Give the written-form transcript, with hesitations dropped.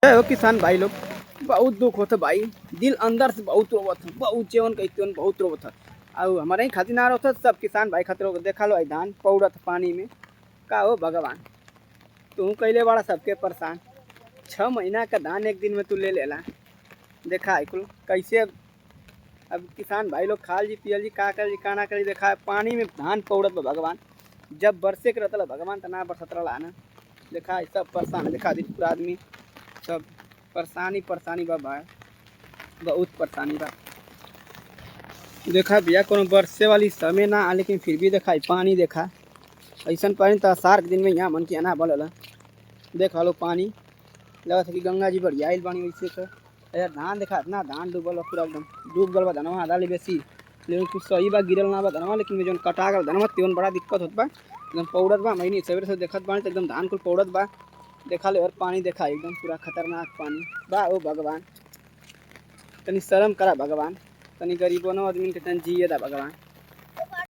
हो किसान भाई लोग, बहुत दुख होता भाई, दिल अंदर से बहुत रोवत है, बहुत जेवन कहते बहुत रोवत है। और हमारे ही खातिर ना रोवत, सब किसान भाई खातिर देखा लो धान पौड़त पानी में। का हो भगवान, तू कैले बड़ा सबके परेशान। 6 महीना का धान एक दिन में तू ले लेला। देखा कुल कैसे अब किसान भाई लोग खाल जी पियल जी का कर जी का ना कर, देखा पानी में धान पौड़त बा भगवान। जब बरसे के रहता भगवान तो ना बरसत रहा ना। देखा सब परेशान, देखा पूरा आदमी सब परेशानी परेशानी बा भाई, बहुत परेशानी बा। देखा भैया कोनो बरसे वाली समय ना, लेकिन फिर भी देखा पानी, देखा ऐसा पानी तो आषाढ़ के दिन में यहाँ मन के ना बोला। देख लो पानी लगा था कि गंगा जी बढ़िया आइल बानी वैसे तो। यार धान देखा इतना धान डूबल बा, पूरा एकदम डूब गल बा धनवा आधा ले बेसी, लेकिन कुछ सही बा गिरल ना बा धनवा। लेकिन जो कटा गल धनवा तेवन बड़ा दिक्कत होत बा, एकदम पौड़त बा। महीने सवेरे से देखत बानी तो एकदम धान कुल पौड़त बा। देखा ले और पानी देखा एकदम पूरा खतरनाक पानी बा। ओ भगवान तनी शर्म करा भगवान, तनी गरीबों आदमी के तनी जिए दा भगवान।